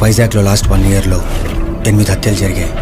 వైజాగ్లో లాస్ట్ 1 ఇయర్లో 8 హత్యలు జరిగాయి.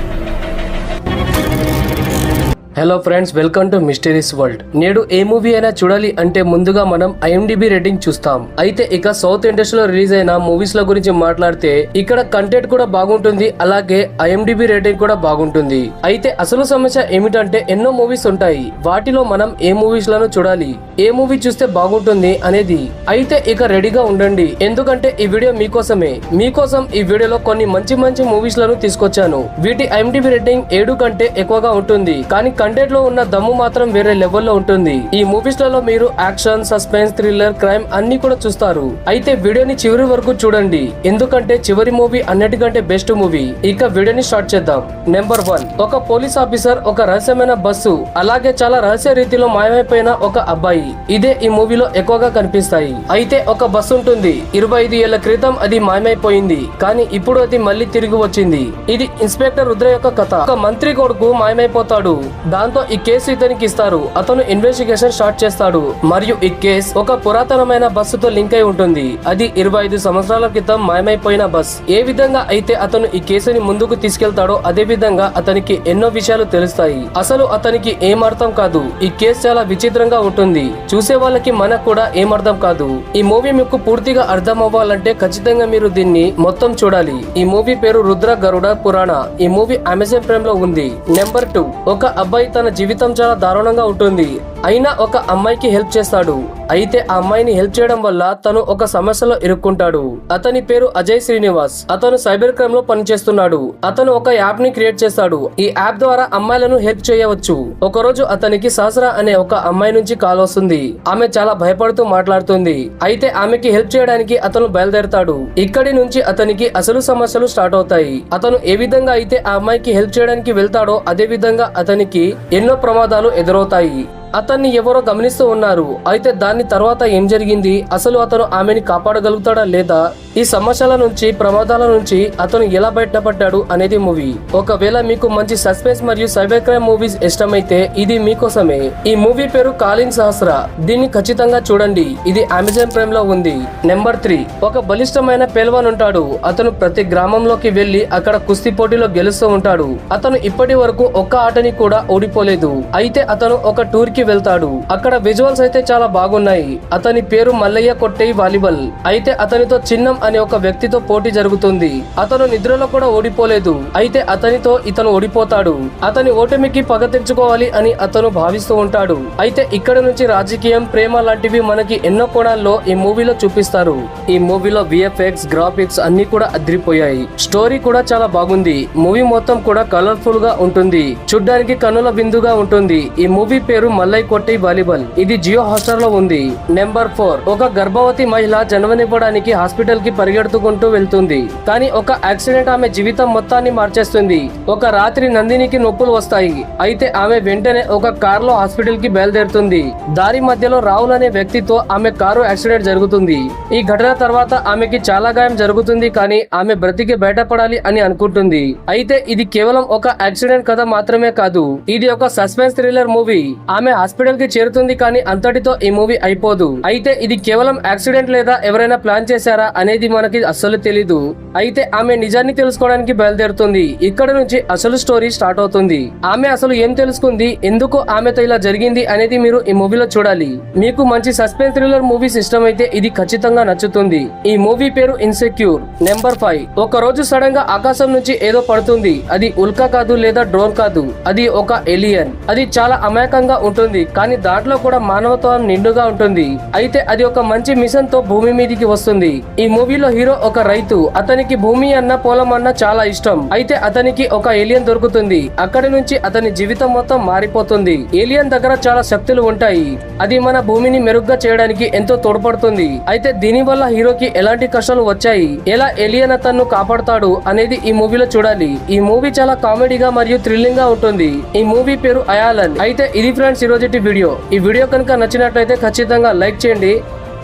Hello friends, welcome to mysteries world. నేడు ఏ మూవీ అయినా చూడాలి అంటే ముందుగా మనం ఐఎండిబి రేటింగ్ చూస్తాం. అయితే ఇక సౌత్ ఇండస్ట్రీలో రిలీజ్ అయిన మూవీస్ ల గురించి మాట్లాడితే ఇక్కడ కంటెంట్ కూడా బాగుంటుంది, అలాగే ఐఎండిబి రేటింగ్ కూడా బాగుంటుంది. అయితే అసలు సమస్య ఏమిటంటే ఎన్నో మూవీస్ ఉంటాయి, వాటిలో మనం ఏ మూవీస్ లను చూడాలి, ఏ మూవీ చూస్తే బాగుంటుంది అనేది. అయితే ఇక రెడీగా ఉండండి, ఎందుకంటే ఈ వీడియో మీకోసమే. మీకోసం ఈ వీడియోలో కొన్ని మంచి మంచి మూవీస్ లను తీసుకొచ్చాను. వీటి ఐఎండిబి రేటింగ్ 7 కంటే ఎక్కువగా ఉంటుంది, కానీ కంటెంట్ లో ఉన్న దమ్ము మాత్రం వేరే లెవెల్లో ఉంటుంది. ఈ మూవీస్ లలో మీరు యాక్షన్, సస్పెన్స్, థ్రిల్లర్, క్రైమ్ అన్ని కూడా చూస్తారు. అయితే వీడియోని చివరి వరకు చూడండి, ఎందుకంటే చివరి మూవీ అన్నిటికంటే బెస్ట్ మూవీ. ఇక వీడియోని స్టార్ట్ చేద్దాం. నెంబర్ 1, ఒక పోలీస్ ఆఫీసర్ ఒక రహస్యమైన బస్సు, అలాగే చాలా రహస్య రీతిలో మాయమైపోయిన ఒక అబ్బాయి, ఇదే ఈ మూవీలో ఎక్కువగా కనిపిస్తాయి. అయితే ఒక బస్సు ఉంటుంది, 25 ఏళ్ల క్రితం అది మాయమైపోయింది, కానీ ఇప్పుడు అది మళ్ళీ తిరిగి వచ్చింది. ఇది ఇన్స్పెక్టర్ రుద్ర యొక్క కథ. ఒక మంత్రి కొడుకు మాయమైపోతాడు, దాంతో ఈ కేసు ఇతనికి ఇస్తారు. అతను ఇన్వెస్టిగేషన్ స్టార్ట్ చేస్తాడు, మరియు ఈ కేసు ఒక పురాతనమైన బస్సుతో లింక్ అయి ఉంటుంది. అది 25 సంవత్సరాల క్రితం మాయమైపోయిన బస్. ఏ విధంగా అయితే అతను ఈ కేసుని ముందుకు తీసుకెళ్తాడో అదే విధంగా అతనికి ఎన్నో విషయాలు తెలుస్తాయి. అసలు అతనికి ఏం అర్థం కాదు. ఈ కేసు చాలా విచిత్రంగా ఉంటుంది, చూసే వాళ్ళకి మనకు కూడా ఏం అర్థం కాదు. ఈ మూవీ మీకు పూర్తిగా అర్థం అవ్వాలంటే ఖచ్చితంగా మీరు దీన్ని మొత్తం చూడాలి. ఈ మూవీ పేరు రుద్ర గరుడ పురాణ. ఈ మూవీ అమెజాన్ ప్రైమ్ లో ఉంది. నెంబర్ 2, ఒక అబ్బాయి తన జీవితం చాలా దారుణంగా ఉంటుంది, అయినా ఒక అమ్మాయికి హెల్ప్ చేస్తాడు. అయితే ఆ అమ్మాయిని హెల్ప్ చేయడం వల్ల తను ఒక సమస్యలో ఇరుక్కుంటాడు. అతని పేరు అజయ్ శ్రీనివాస్. అతను సైబర్ క్రైమ్ లో పనిచేస్తున్నాడు. అతను ఒక యాప్ ని క్రియేట్ చేస్తాడు. ఈ యాప్ ద్వారా అమ్మాయిలను హెల్ప్ చేయవచ్చు. ఒక రోజు అతనికి సహస్ర అనే ఒక అమ్మాయి నుంచి కాల్ వస్తుంది. ఆమె చాలా భయపడుతూ మాట్లాడుతుంది. అయితే ఆమెకి హెల్ప్ చేయడానికి అతను బయలుదేరతాడు. ఇక్కడి నుంచి అతనికి అసలు సమస్యలు స్టార్ట్ అవుతాయి. అతను ఏ విధంగా అయితే ఆ అమ్మాయికి హెల్ప్ చేయడానికి వెళ్తాడో అదే విధంగా అతనికి ఎన్నో ప్రమాదాలు ఎదురవుతాయి. అతన్ని ఎవరో గమనిస్తూ ఉన్నారు. అయితే దాని తర్వాత ఏం జరిగింది, అసలు అతను ఆమెని కాపాడగలుగుతాడా లేదా, ఈ సమస్యల నుంచి, ప్రమాదాల నుంచి అతను ఎలా బయటపడ్డాడు అనేది మూవీ. ఒకవేళ మీకు మంచి సస్పెన్స్ మరియు సైబర్ క్రైమ్ మూవీస్ ఇష్టమైతే ఇది మీకోసమే. ఈ మూవీ పేరు కాలింగ్ సహస్ర. దీన్ని ఖచ్చితంగా చూడండి, ఇది అమెజాన్ ప్రైమ్ లో ఉంది. నెంబర్ 3, ఒక బలిష్టమైన పెల్వాన్ ఉంటాడు. అతను ప్రతి గ్రామంలోకి వెళ్లి అక్కడ కుస్తీ పోటీలో గెలుస్తూ ఉంటాడు. అతను ఇప్పటి వరకు ఒక్క ఆటని కూడా ఓడిపోలేదు. అయితే అతను ఒక టూర్ కి వెళ్తాడు. అక్కడ విజువల్స్ అయితే చాలా బాగున్నాయి. అతని పేరు మల్లయ్య కొట్టేయి వాలీబాల్. అయితే అతనితో చిన్నం అనే ఒక వ్యక్తితో పోటీ జరుగుతుంది. అతను నిద్రలో కూడా ఓడిపోలేదు. అయితే అతనితో ఇతను ఓడిపోతాడు. అతని ఓటమికి పగ తెచ్చుకోవాలి అని అతను భావిస్తూ ఉంటాడు. అయితే ఇక్కడ నుంచి రాజకీయం, ప్రేమ లాంటివి మనకి ఎన్నో కోణాల్లో ఈ మూవీలో చూపిస్తారు. ఈ మూవీలో విఎఫ్ఎక్స్, గ్రాఫిక్స్ అన్ని కూడా అదిరిపోయాయి. స్టోరీ కూడా చాలా బాగుంది. మూవీ మొత్తం కూడా కలర్ఫుల్ గా ఉంటుంది, చూడ్డానికి కన్నుల విందుగా ఉంటుంది. ఈ మూవీ పేరు మల్లయ్య కొట్టేయి వాలీబాల్. ఇది జియో హాట్‌స్టార్ లో ఉంది. నెంబర్ 4, ఒక గర్భవతి మహిళ జన్మనివ్వడానికి హాస్పిటల్ కి పరిగెడుతుకుంటూ వెళ్తుంది. కానీ ఒక యాక్సిడెంట్ ఆమె జీవితం మొత్తాన్ని మార్చేస్తుంది. ఒక రాత్రి నందినికి నొప్పులు వస్తాయి. అయితే ఆమె వెంటనే ఒక కార్ లో హాస్పిటల్ కి బయలుదేరుతుంది. దారి మధ్యలో రాహుల్ అనే వ్యక్తితో ఆమె కారు యాక్సిడెంట్ జరుగుతుంది. ఈ ఘటన తర్వాత ఆమెకి చాలా గాయం జరుగుతుంది, కానీ ఆమె బ్రతికి బయటపడాలి అని అనుకుంటుంది. అయితే ఇది కేవలం ఒక యాక్సిడెంట్ కథ మాత్రమే కాదు, ఇది ఒక సస్పెన్స్ థ్రిల్లర్ మూవీ. ఆమె హాస్పిటల్ కి చేరుతుంది, కానీ అంతటితో ఈ మూవీ అయిపోదు. అయితే ఇది కేవలం యాక్సిడెంట్ లేదా ఎవరైనా ప్లాన్ చేశారా అనేది మనకి అస్సలు తెలీదు. అయితే ఆమె నిజాన్ని తెలుసుకోవడానికి బయలుదేరుతుంది. ఇక్కడ నుంచి అసలు స్టోరీ స్టార్ట్ అవుతుంది. ఆమె అసలు ఏం తెలుసుకుంది, ఎందుకు ఆమెతో ఇలా జరిగింది అనేది మీరు ఈ మూవీలో చూడాలి. మీకు మంచి సస్పెన్స్ థ్రిల్లర్ మూవీస్ ఇష్టమైతే ఇది ఖచ్చితంగా నచ్చుతుంది. ఈ మూవీ పేరు ఇన్సెక్యూర్. నెంబర్ 5, ఒక రోజు సడన్ గా ఆకాశం నుంచి ఏదో పడుతుంది. అది ఉల్కా కాదు లేదా డ్రోన్ కాదు, అది ఒక ఏలియన్. అది చాలా అమాయకంగా ఉంటుంది, కానీ దాంట్లో కూడా మానవత్వం నిండుగా ఉంటుంది. అయితే అది ఒక మంచి మిషన్ తో భూమి మీదకి వస్తుంది. ఈ మూవీలో హీరో ఒక రైతు. అతనికి భూమి అన్న పొలం అన్న చాలా ఇష్టం. అయితే అతనికి ఒక ఏలియన్ దొరుకుతుంది. అక్కడి నుంచి అతని జీవితం మొత్తం మారిపోతుంది. ఏలియన్ దగ్గర చాలా శక్తులు ఉంటాయి. అది మన భూమిని మెరుగ్గా చేయడానికి ఎంతో తోడ్పడుతుంది. అయితే దీని వల్ల హీరోకి ఎలాంటి కష్టాలు వచ్చాయి, ఎలా ఏలియన్ అతన్ను కాపాడుతాడు అనేది ఈ మూవీలో చూడాలి. ఈ మూవీ చాలా కామెడీగా మరియు థ్రిల్లింగ్ గా ఉంటుంది. ఈ మూవీ పేరు అయాలన్. అయితే ఇది ఫ్రెండ్స్ ఈరోజు వీడియో. ఈ వీడియో కనుక నచ్చినట్లయితే ఖచ్చితంగా లైక్ చేయండి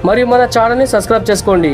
మరియు మన ఛానల్ ని సబ్స్క్రైబ్ చేసుకోండి.